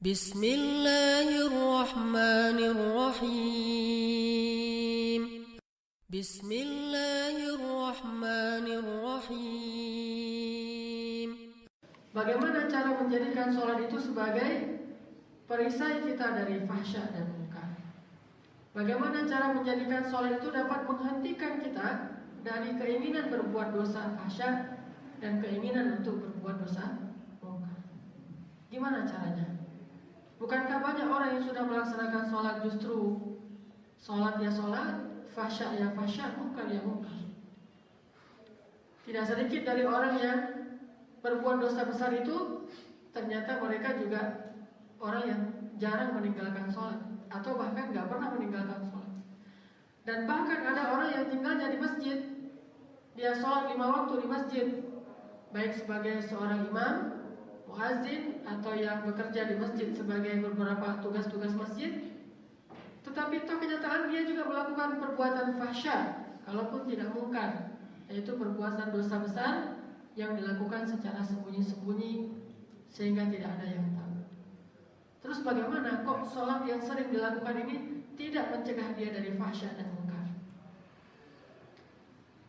Bismillahirrahmanirrahim. Bismillahirrahmanirrahim. Bagaimana cara menjadikan sholat itu sebagai perisai kita dari fahsya dan munkar? Bagaimana cara menjadikan sholat itu dapat menghentikan kita dari keinginan berbuat dosa fahsya dan keinginan untuk berbuat dosa munkar? Gimana caranya? Bukankah banyak orang yang sudah melaksanakan sholat justru sholat ya sholat, fahsya ya fahsya, munkar ya munkar? Tidak sedikit dari orang yang berbuat dosa besar itu ternyata mereka juga orang yang jarang meninggalkan sholat atau bahkan nggak pernah meninggalkan sholat. Dan bahkan ada orang yang tinggalnya di masjid, dia sholat 5 waktu di masjid, baik sebagai seorang imam, muazzin, atau yang bekerja di masjid sebagai beberapa tugas-tugas masjid. Tetapi toh kenyataan dia juga melakukan perbuatan fahsya, kalaupun tidak munkar, yaitu perbuatan dosa besar yang dilakukan secara sembunyi-sembunyi sehingga tidak ada yang tahu. Terus bagaimana kok sholat yang sering dilakukan ini tidak mencegah dia dari fahsya dan munkar?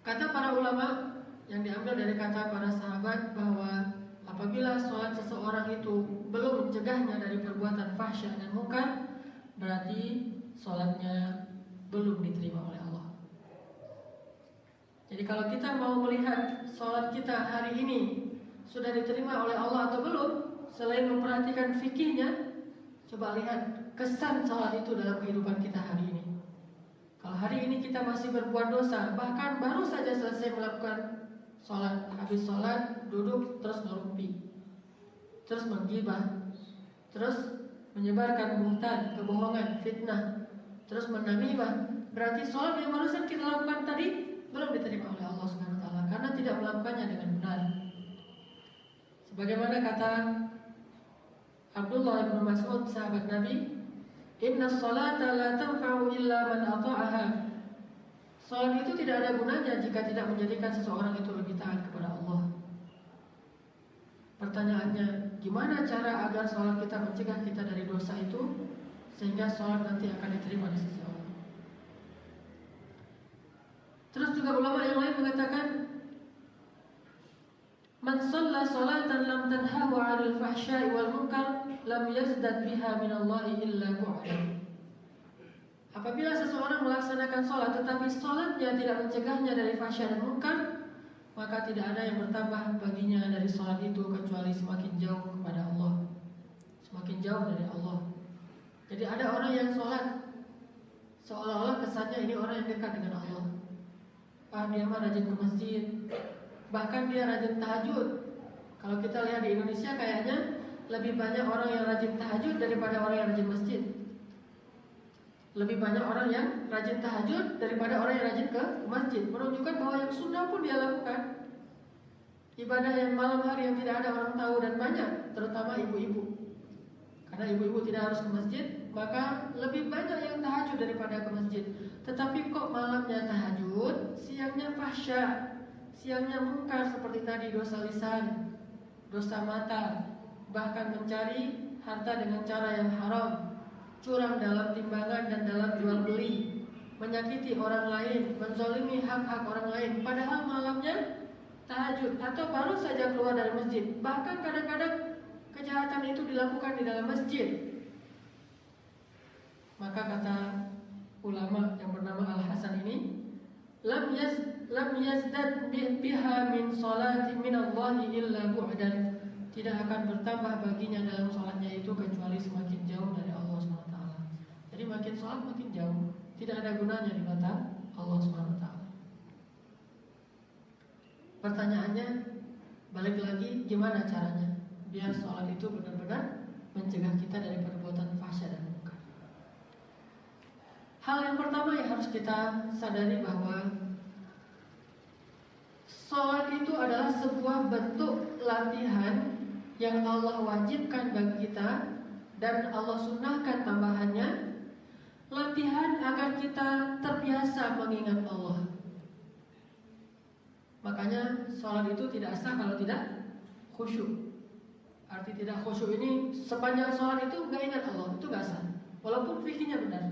Kata para ulama yang diambil dari kata para sahabat bahwa apabila sholat seseorang itu belum mencegahnya dari perbuatan fahsya dan munkar, berarti sholatnya belum diterima oleh Allah. Jadi kalau kita mau melihat sholat kita hari ini sudah diterima oleh Allah atau belum, selain memperhatikan fikihnya, coba lihat kesan sholat itu dalam kehidupan kita hari ini. Kalau hari ini kita masih berbuat dosa, bahkan baru saja selesai melakukan sholat, habis sholat duduk terus ngerumpi, terus menggibah, terus menyebarkan buhtan, kebohongan, fitnah, terus menamimah, berarti sholat yang barusan kita lakukan tadi belum diterima oleh Allah Subhanahu wa taala karena tidak melakukannya dengan benar. Sebagaimana kata Abdullah bin Mas'ud, sahabat Nabi, "Inna sholata la tanfa'u illa man ata'aha." Salat itu tidak ada gunanya jika tidak menjadikan seseorang itu lebih taat kepada Allah. Pertanyaannya, gimana cara agar salat kita mencegah kita dari dosa itu sehingga salat nanti akan diterima di sisi Allah? Terus juga ulama yang lain mengatakan, "Man shalla salatan lam tanhahu 'anil fahsya'i wal munkar lam yazdad biha minallahi illa bu'dan." Apabila seseorang melaksanakan sholat tetapi sholatnya tidak mencegahnya dari fahsya dan munkar, maka tidak ada yang bertambah baginya dari sholat itu kecuali semakin jauh kepada Allah, semakin jauh dari Allah. Jadi ada orang yang sholat seolah-olah kesannya ini orang yang dekat dengan Allah. Dia mah rajin ke masjid, bahkan dia rajin tahajud. Kalau kita lihat di Indonesia kayaknya lebih banyak orang yang rajin tahajud daripada orang yang rajin masjid. Lebih banyak orang yang rajin tahajud daripada orang yang rajin ke masjid, menunjukkan bahwa yang sunnah pun dia lakukan. Ibadah yang malam hari yang tidak ada orang tahu dan banyak, terutama ibu-ibu. Karena ibu-ibu tidak harus ke masjid, maka lebih banyak yang tahajud daripada ke masjid. Tetapi kok malamnya tahajud, siangnya fahsya, siangnya munkar seperti tadi, dosa lisan, dosa mata, bahkan mencari harta dengan cara yang haram, curang dalam timbangan dan dalam jual beli, menyakiti orang lain, menzalimi hak-hak orang lain, padahal malamnya tahajud atau baru saja keluar dari masjid. Bahkan kadang-kadang kejahatan itu dilakukan di dalam masjid. Maka kata ulama yang bernama Al-Hasan ini, lam yazdad biha min salati min Allahi illa bu'dan. Tidak akan bertambah baginya dalam sholatnya itu kecuali semakin jauh dari Allah SWT. Jadi makin sholat makin jauh, tidak ada gunanya di mata Allah SWT. Pertanyaannya, balik lagi, gimana caranya biar sholat itu benar-benar mencegah kita dari perbuatan fahsya dan munkar? Hal yang pertama yang harus kita sadari bahwa sholat itu adalah sebuah bentuk latihan yang Allah wajibkan bagi kita dan Allah sunnahkan tambahannya, latihan agar kita terbiasa mengingat Allah. Makanya sholat itu tidak sah kalau tidak khusyuk. Arti tidak khusyuk ini sepanjang sholat itu nggak ingat Allah, itu nggak sah. Walaupun fikihnya benar.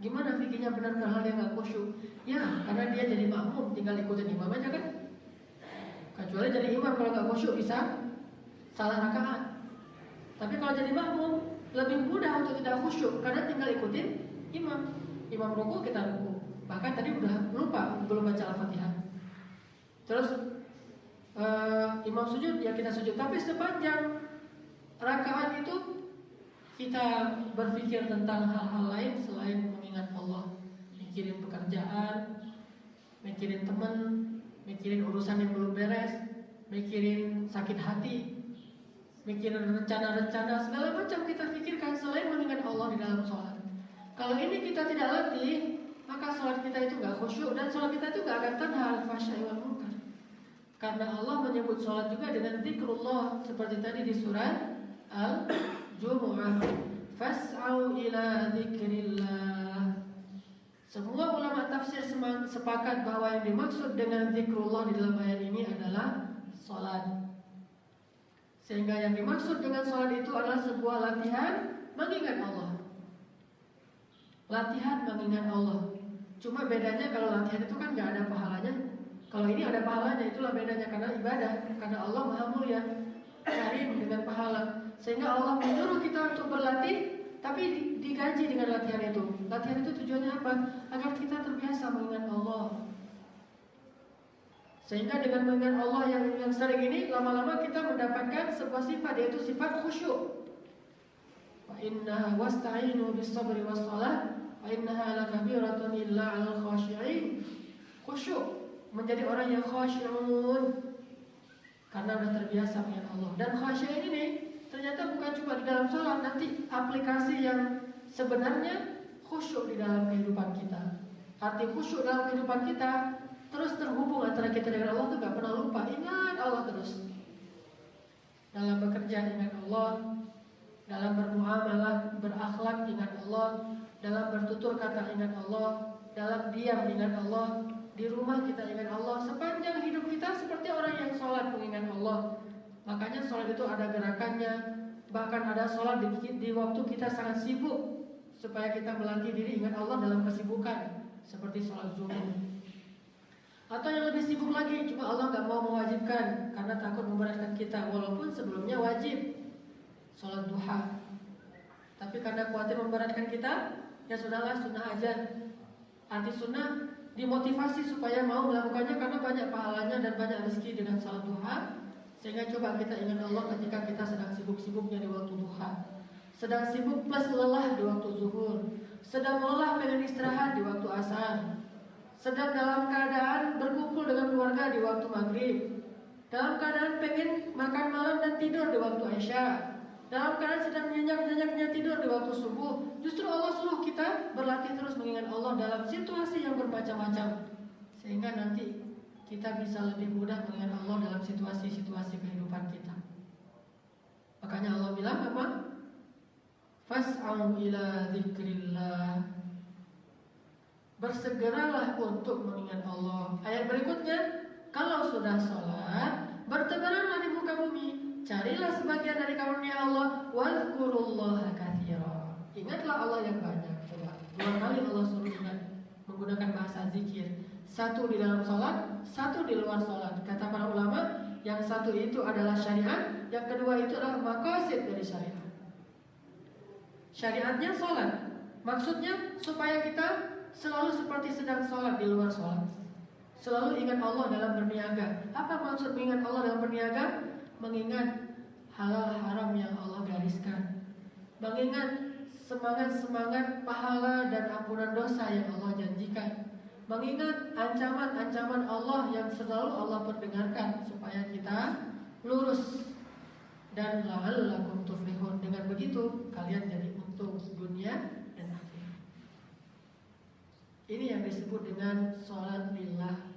Gimana fikihnya benar kalau dia nggak khusyuk? Ya, karena dia jadi makmum, tinggal ikutin imam aja kan. Kecuali jadi imam kalau nggak khusyuk bisa salah rakaat. Tapi kalau jadi makmum lebih mudah untuk tidak khusyuk karena tinggal ikutin imam. Imam ruku kita ruku. Bahkan tadi udah lupa belum baca Al-Fatihah. Terus imam sujud ya kita sujud. Tapi sepanjang rakaat itu kita berpikir tentang hal-hal lain selain mengingat Allah, mikirin pekerjaan, mikirin teman, mikirin urusan yang belum beres, mikirin sakit hati, mikirin rencana-rencana segala macam kita pikirkan selain mengingat Allah di dalam sholat. Kalau ini kita tidak latih, maka sholat kita itu gak khusyuk dan sholat kita itu gak akan tanha al-fahsya'i wal munkar. Karena Allah menyebut sholat juga dengan zikrullah seperti tadi di surat Al-Jumu'ah, fas'au ila dzikrillah. Semua ulama tafsir sepakat bahwa yang dimaksud dengan zikrullah di dalam ayat ini adalah sholat. Sehingga yang dimaksud dengan sholat itu adalah sebuah latihan mengingat Allah. Latihan mengingat Allah. Cuma bedanya kalau latihan itu kan gak ada pahalanya. Kalau ini ada pahalanya, itulah bedanya karena ibadah. Karena Allah Maha Mulia, karim dengan pahala. Sehingga Allah menyuruh kita untuk berlatih, tapi digaji dengan latihan itu. Latihan itu tujuannya apa? Agar kita terbiasa mengingat Allah. Sehingga dengan mengingat Allah yang sering ini, lama-lama kita mendapatkan sebuah sifat, yaitu sifat khusyuk. Wa innaha wasta'inu bis-sabri was-shalah wa innaha lakabiratun illa 'alal khashi'in. Khusyuk, menjadi orang yang khasyu'un karena sudah terbiasa mengingat Allah. Dan khasyu'in ini ternyata bukan cuma di dalam sholat, nanti aplikasi yang sebenarnya khusyuk di dalam kehidupan kita. Arti khusyuk dalam kehidupan kita terus terhubung antara kita dengan Allah, itu gak pernah lupa. Ingat Allah terus. Dalam bekerja ingat Allah, dalam bermuamalah, berakhlak ingat Allah, dalam bertutur kata ingat Allah, dalam diam ingat Allah, di rumah kita ingat Allah. Sepanjang hidup kita seperti orang yang sholat mengingat Allah. Makanya sholat itu ada gerakannya. Bahkan ada sholat di waktu kita sangat sibuk, supaya kita melatih diri ingat Allah dalam kesibukan, seperti sholat zuhur. Atau yang lebih sibuk lagi, cuma Allah gak mau mewajibkan karena takut memberatkan kita, walaupun sebelumnya wajib sholat duha. Tapi karena khawatir memberatkan kita, ya sudahlah, sunnah aja. Arti sunnah dimotivasi supaya mau melakukannya karena banyak pahalanya dan banyak rezeki dengan sholat duha. Sehingga coba kita ingat Allah ketika kita sedang sibuk-sibuknya di waktu duha, sedang sibuk plus lelah di waktu zuhur, sedang lelah pengen istirahat di waktu asar, sedang dalam keadaan berkumpul dengan keluarga di waktu maghrib, dalam keadaan pengen makan malam dan tidur di waktu isya, dalam keadaan sedang nyenyak-nyenyaknya tidur di waktu subuh. Justru Allah suruh kita berlatih terus mengingat Allah dalam situasi yang bermacam-macam, sehingga nanti kita bisa lebih mudah mengingat Allah dalam situasi-situasi kehidupan kita. Makanya Allah bilang apa? Fas'au ila dzikrillah. Bersegeralah untuk mengingat Allah. Ayat berikutnya, kalau sudah sholat, bertebaranlah di muka bumi, carilah sebagian dari karunia Allah, wadhkurullaha katsira. Ingatlah Allah yang banyak. Coba, 2 kali Allah suruh ingat menggunakan bahasa zikir. Satu di dalam sholat, satu di luar sholat. Kata para ulama, yang satu itu adalah syariat, yang kedua itu adalah maqasid dari syariat. Syariatnya sholat, maksudnya supaya kita selalu seperti sedang sholat di luar sholat. Selalu ingat Allah dalam berniaga. Apa maksud mengingat Allah dalam berniaga? Mengingat halal haram yang Allah gariskan, mengingat semangat-semangat pahala dan ampunan dosa yang Allah janjikan, mengingat ancaman-ancaman Allah yang selalu Allah perdengarkan supaya kita lurus. Dan la'allakum tuflihun. Dengan begitu kalian jadi untung dunia dan akhirat. Ini yang disebut dengan sholat lillah.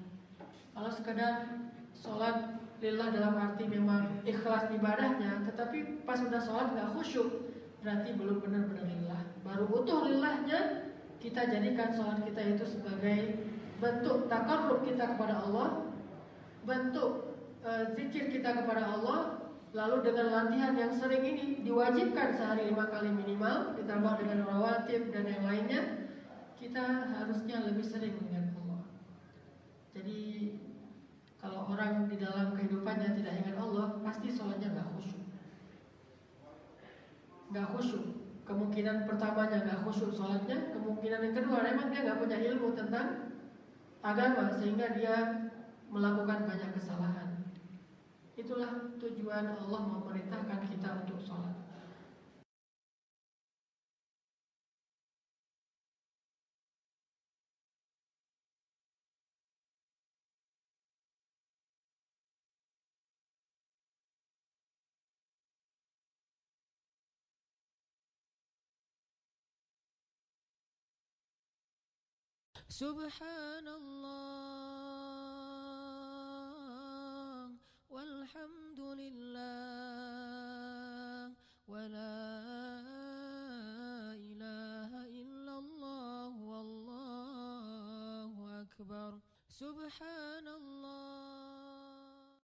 Kalau sekedar sholat lillah dalam arti memang ikhlas ibadahnya, tetapi pas sudah sholat gak khusyuk, berarti belum benar-benar lillah. Baru utuh lillahnya, kita jadikan sholat kita itu sebagai bentuk taqarrub kita kepada Allah, bentuk zikir kita kepada Allah, Lalu dengan latihan yang sering ini diwajibkan sehari 5 kali minimal, ditambah dengan rawatib dan yang lainnya, kita harusnya lebih sering mengingat Allah. Jadi kalau orang di dalam kehidupannya tidak ingat Allah, pasti sholatnya nggak khusyuk. Nggak khusyuk. Kemungkinan pertamanya nggak khusyuk sholatnya, kemungkinan yang kedua memang dia nggak punya ilmu tentang agama sehingga dia melakukan banyak kesalahan. Itulah tujuan Allah memerintahkan kita untuk sholat. Subhanallah walhamdulillah wa la ilaha illallah wallahu akbar. Subhanallah